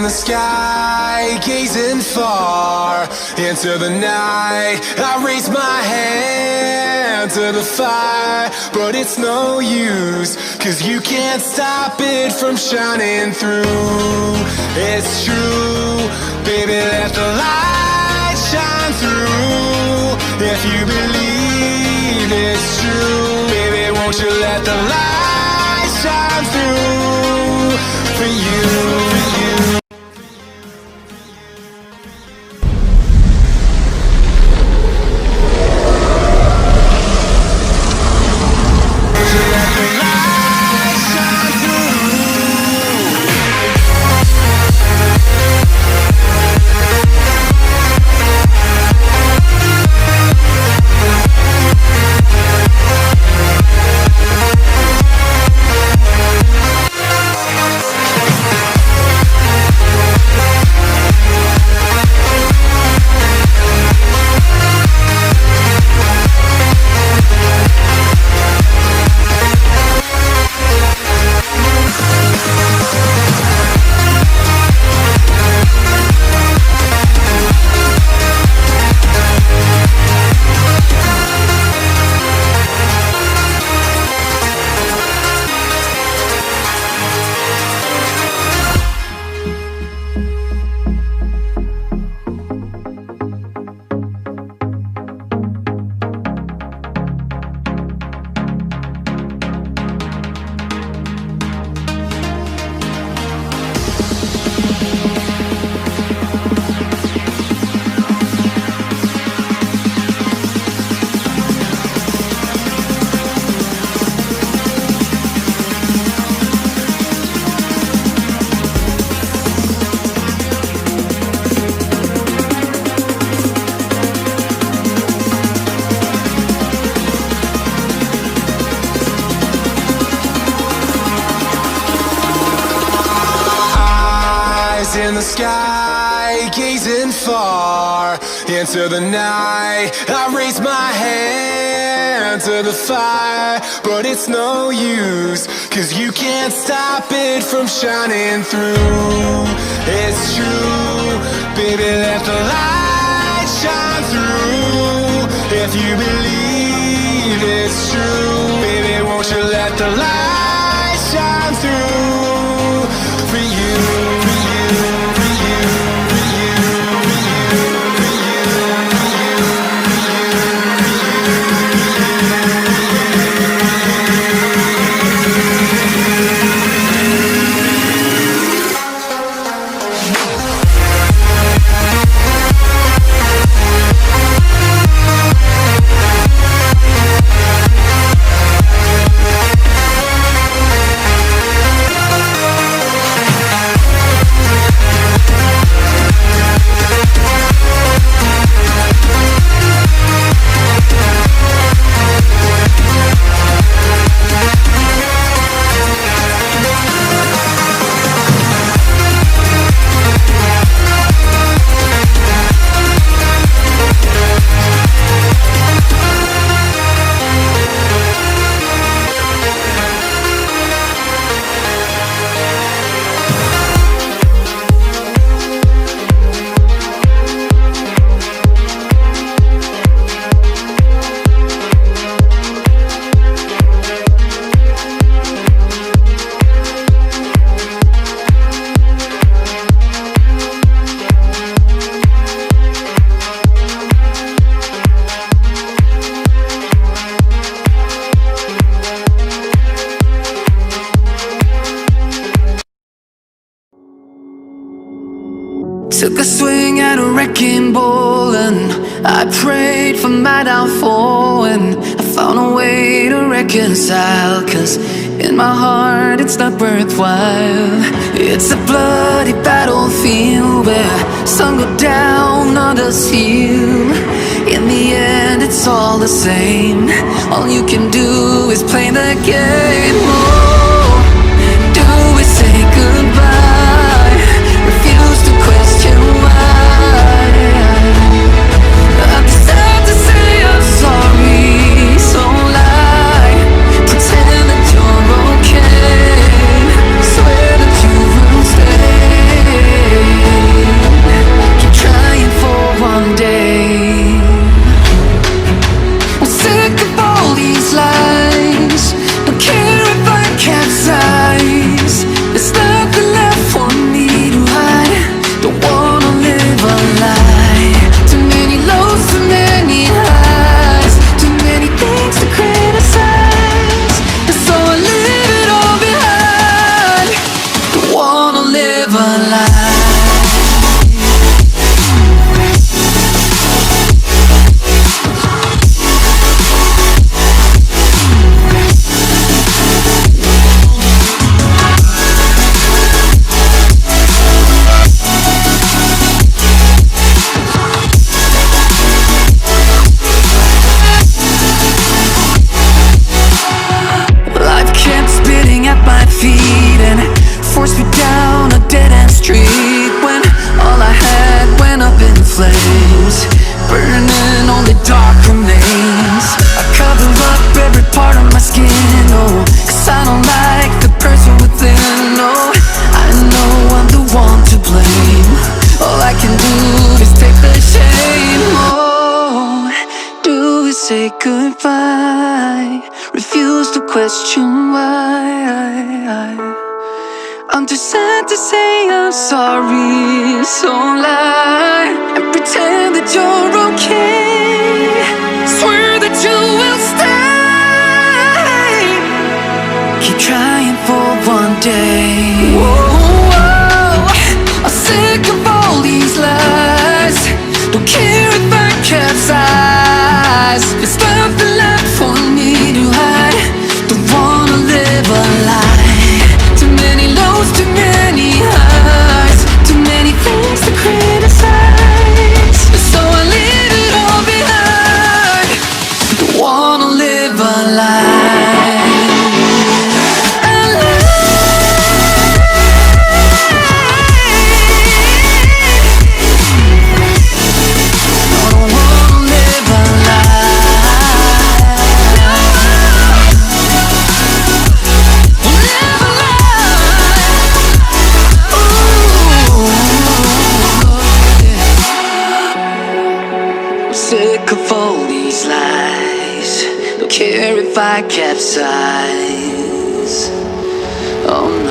the sky, gazing far into the night. I raise my hand to the fire, but it's no use, 'cause you can't stop it from shining through. It's true, baby, let the light shine through. If you believe it's true, baby, won't you let the light shine through for you, for you. In the sky, gazing far into the night. I raise my hand to the fire, but it's no use, 'cause you can't stop it from shining through. It's true, baby, let the light shine through. If you believe it's true, baby, won't you let the light shine through for you, for you. Took a swing at a wrecking ball and I prayed for my downfall, and I found a way to reconcile, 'cause in my heart it's not worthwhile. It's a bloody battlefield where some go down, others heal. In the end it's all the same. All you can do is play the game. Oh, do we say goodbye? Refuse to question why. I deserve to say I'm sorry, so lie, pretend that you're okay, swear that you will stay. say goodbye, refuse to question why. I'm too sad to say I'm sorry, so lie and pretend that you're okay. Swear that you will stay. Keep trying for one day. Whoa, I'm sick of all these lies. Don't care if I capsize. There's nothing left for me to hide. Don't wanna live a lie. Too many lows, too many highs, too many things to criticize. So I leave it all behind. Don't wanna live a lie. Sick of all these lies. Don't care if I capsize. Oh no.